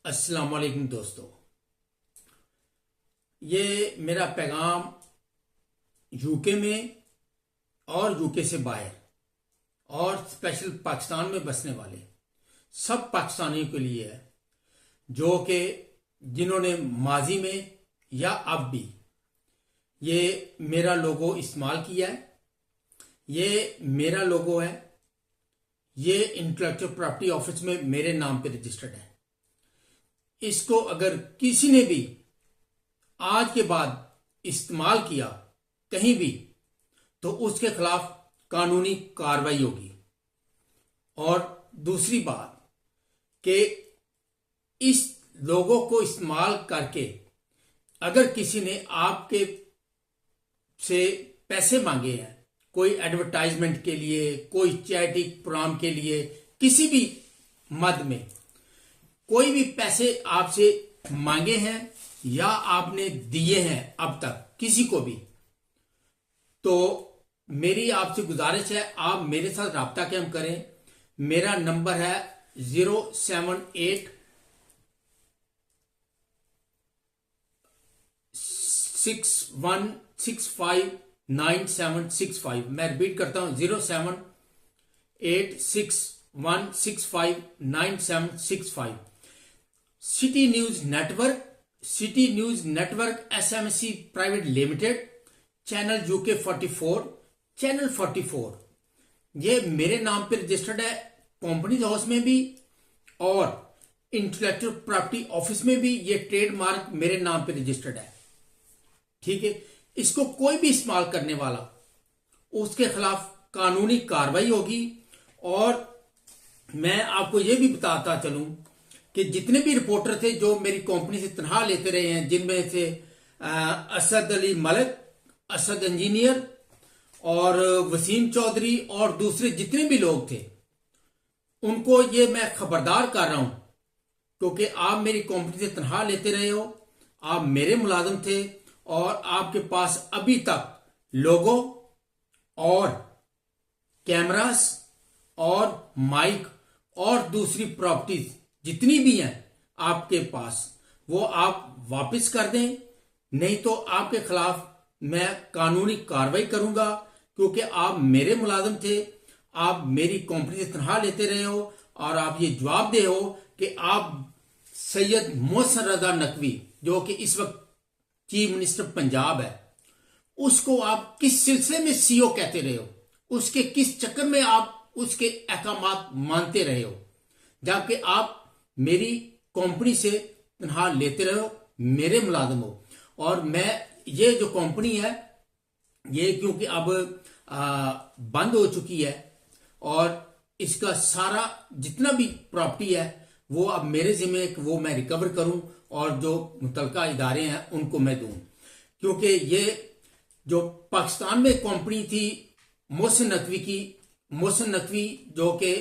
अस्सलाम वालेकुम दोस्तों, ये मेरा पैगाम यूके में और यूके से बाहर और स्पेशल पाकिस्तान में बसने वाले सब पाकिस्तानियों के लिए है, जो कि जिन्होंने माजी में या अब भी ये मेरा लोगो इस्तेमाल किया है। ये मेरा लोगो है, ये इंटेलेक्चुअल प्रॉपर्टी ऑफिस में मेरे नाम पे रजिस्टर्ड है। इसको अगर किसी ने भी आज के बाद इस्तेमाल किया कहीं भी, तो उसके खिलाफ कानूनी कार्रवाई होगी। और दूसरी बात कि इस लोगों को इस्तेमाल करके अगर किसी ने आपके से पैसे मांगे हैं, कोई एडवर्टाइजमेंट के लिए, कोई चैरिटी प्रोग्राम के लिए, किसी भी मद में कोई भी पैसे आपसे मांगे हैं या आपने दिए हैं अब तक किसी को भी, तो मेरी आपसे गुजारिश है आप मेरे साथ राब्ता कायम करें। मेरा नंबर है 078 61659765। मैं रिपीट करता हूं 07861659765। City news network SMC private limited, channel UK 44, channel 44 ये मेरे नाम पे रजिस्टर्ड है। कंपनीज हाउस में भी और इंटेलेक्चुअल प्रॉपर्टी ऑफिस में भी ये ट्रेडमार्क मेरे नाम पे रजिस्टर्ड है। ठीक है, इसको कोई भी इस्तेमाल करने वाला उसके खिलाफ कानूनी कार्रवाई होगी। और मैं आपको यह भी बताता चलूं कि जितने भी रिपोर्टर थे जो मेरी कंपनी से तनख्वाह लेते रहे हैं, जिनमें से असद अली मलिक, असद इंजीनियर और वसीम चौधरी और दूसरे जितने भी लोग थे, उनको ये मैं खबरदार कर रहा हूं, क्योंकि आप मेरी कंपनी से तनख्वाह लेते रहे हो, आप मेरे मुलाजिम थे और आपके पास अभी तक लोगो और कैमरास और माइक और दूसरी प्रॉपर्टीज जितनी भी हैं आपके पास, वो आप वापस कर दें, नहीं तो आपके खिलाफ मैं कानूनी कार्रवाई करूंगा। क्योंकि आप मेरे मुलाजिम थे, आप मेरी कंपनी से तनख्वाह लेते रहे हो और आप ये जवाब दे हो कि आप सैयद मोहसिन रजा नकवी, जो कि इस वक्त चीफ मिनिस्टर पंजाब है, उसको आप किस सिलसिले में सीओ कहते रहे हो, उसके किस चक्कर में आप उसके अहकामात मानते रहे हो, जबकि आप मेरी कंपनी से तनख्वाह लेते रहे हो, मेरे मुलाजिम हो। और मैं ये जो कंपनी है ये क्योंकि अब बंद हो चुकी है और इसका सारा जितना भी प्रॉपर्टी है वो अब मेरे जिम्मे, वो मैं रिकवर करूं और जो मुतलका इदारे हैं उनको मैं दूं। क्योंकि ये जो पाकिस्तान में कंपनी थी मोहसिन नकवी की, मोहसिन नकवी जो कि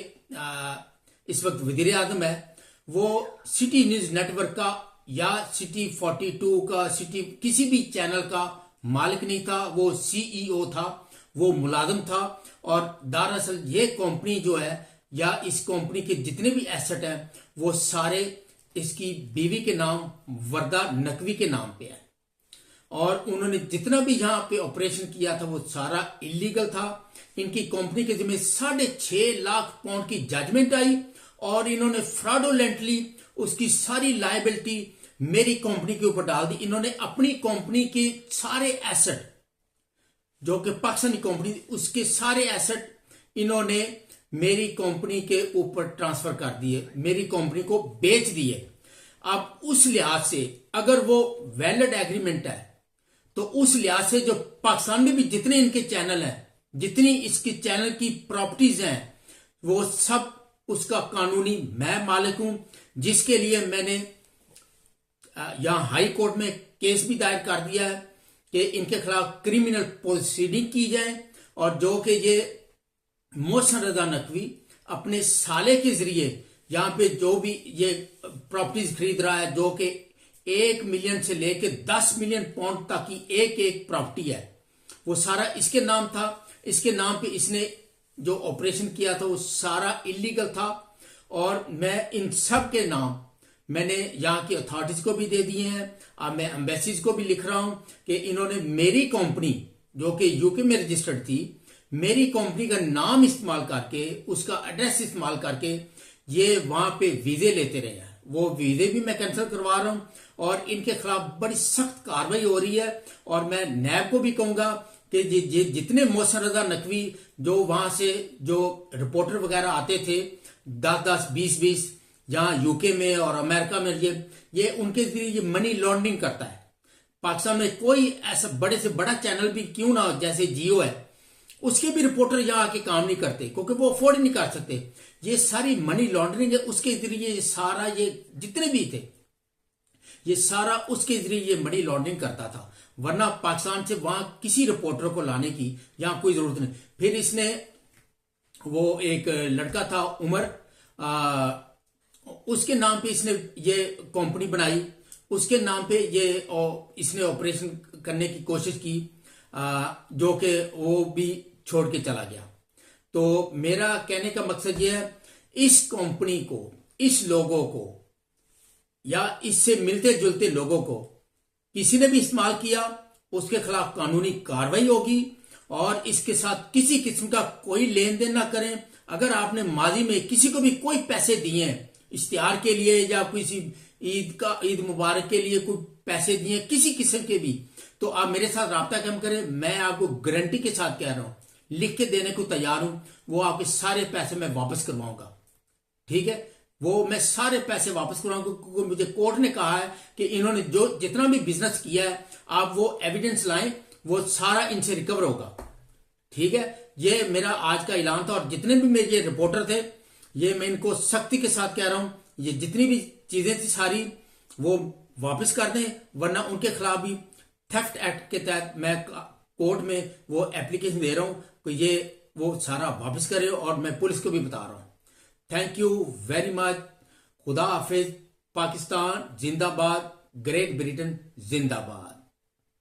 इस वक्त वजीर आजम है, वो सिटी न्यूज नेटवर्क का या सिटी 42 का, सिटी किसी भी चैनल का मालिक नहीं था, वो सीईओ था, वो मुलाजिम था। और दरअसल ये कंपनी जो है या इस कंपनी के जितने भी एसेट हैं वो सारे इसकी बीवी के नाम वर्दा नकवी के नाम पे है। और उन्होंने जितना भी यहां पे ऑपरेशन किया था वो सारा इलीगल था। इनकी कंपनी के जिम्मे 6.5 लाख पाउंड की जजमेंट आई और इन्होंने फ्रॉडुलेंटली उसकी सारी लायबिलिटी मेरी कंपनी के ऊपर डाल दी। इन्होंने अपनी कंपनी के सारे एसेट, जो कि पाकिस्तानी कंपनी, उसके सारे एसेट इन्होंने मेरी कंपनी के ऊपर ट्रांसफर कर दिए, मेरी कंपनी को बेच दिए। अब उस लिहाज से अगर वो वैलिड एग्रीमेंट है तो उस लिहाज से जो पाकिस्तान में भी जितने इनके चैनल हैं, जितनी इसकी चैनल की प्रॉपर्टीज हैं, वो सब उसका कानूनी मैं मालिक हूं, जिसके लिए मैंने यहां हाई कोर्ट में केस भी दायर कर दिया है कि इनके खिलाफ क्रिमिनल प्रोसीडिंग की जाए। और जो कि ये मोहसिन रजा नकवी अपने साले के जरिए यहां पे जो भी ये प्रॉपर्टीज खरीद रहा है, जो कि 1 मिलियन से लेके 10 मिलियन पाउंड तक की एक एक प्रॉपर्टी है, वो सारा इसके नाम था। इसके नाम पे इसने जो ऑपरेशन किया था वो सारा इलीगल था। और मैं इन सब के नाम मैंने यहाँ की अथॉरिटीज को भी दे दिए हैं। अब मैं एम्बेसीज को भी लिख रहा हूं कि इन्होंने मेरी कंपनी जो कि यूके में रजिस्टर्ड थी, मेरी कंपनी का नाम इस्तेमाल करके, उसका एड्रेस इस्तेमाल करके ये वहां पे वीजे लेते रहे हैं। वो वीजे भी मैं कैंसिल करवा रहा हूं और इनके खिलाफ बड़ी सख्त कार्रवाई हो रही है। और मैं नैब को भी कहूंगा कि जितने मोहसिन रजा नकवी जो वहां से जो रिपोर्टर वगैरह आते थे 10-10, 20-20 जहां यूके में और अमेरिका में, ये उनके जरिए ये मनी लॉन्ड्रिंग करता है। पाकिस्तान में कोई ऐसा बड़े से बड़ा चैनल भी क्यों ना हो, जैसे जियो है, उसके भी रिपोर्टर यहां आके काम नहीं करते क्योंकि वो अफोर्ड नहीं कर सकते। ये सारी मनी लॉन्ड्रिंग है, उसके जरिए ये सारा, ये जितने भी थे ये सारा उसके जरिए ये मनी लॉन्ड्रिंग करता था। वरना पाकिस्तान से वहां किसी रिपोर्टर को लाने की यहां कोई जरूरत नहीं। फिर इसने, वो एक लड़का था उमर, उसके नाम पे इसने ये कंपनी बनाई, उसके नाम पे ये इसने ऑपरेशन करने की कोशिश की, जो कि वो भी छोड़ के चला गया। तो मेरा कहने का मकसद ये है, इस कंपनी को, इस लोगों को या इससे मिलते जुलते लोगों को किसी ने भी इस्तेमाल किया, उसके खिलाफ कानूनी कार्रवाई होगी और इसके साथ किसी किस्म का कोई लेन देन ना करें। अगर आपने माजी में किसी को भी कोई पैसे दिए हैं इश्तिहार के लिए या किसी ईद मुबारक के लिए कोई पैसे दिए किसी किस्म के भी, तो आप मेरे साथ राब्ता कम करें। मैं आपको गारंटी के साथ कह रहा हूं, लिख के देने को तैयार हूं, वो आपके सारे पैसे मैं वापस करवाऊंगा। ठीक है, वो मैं सारे पैसे वापस करवाऊंगा क्योंकि मुझे कोर्ट ने कहा है कि इन्होंने जो जितना भी बिजनेस किया है, आप वो एविडेंस लाएं, वो सारा इनसे रिकवर होगा। ठीक है, ये मेरा आज का ऐलान था। और जितने भी मेरे रिपोर्टर थे, ये मैं इनको सख्ती के साथ कह रहा हूं, ये जितनी भी चीजें थी सारी वो वापस कर दें, वरना उनके खिलाफ भी थेफ्ट एक्ट के तहत मैं कोर्ट में वो एप्लीकेशन दे रहा हूं कि ये वो सारा वापस करे। और मैं पुलिस को भी बता रहा हूं। Thank you very much. खुदा हाफिज। पाकिस्तान जिंदाबाद, ग्रेट ब्रिटेन जिंदाबाद।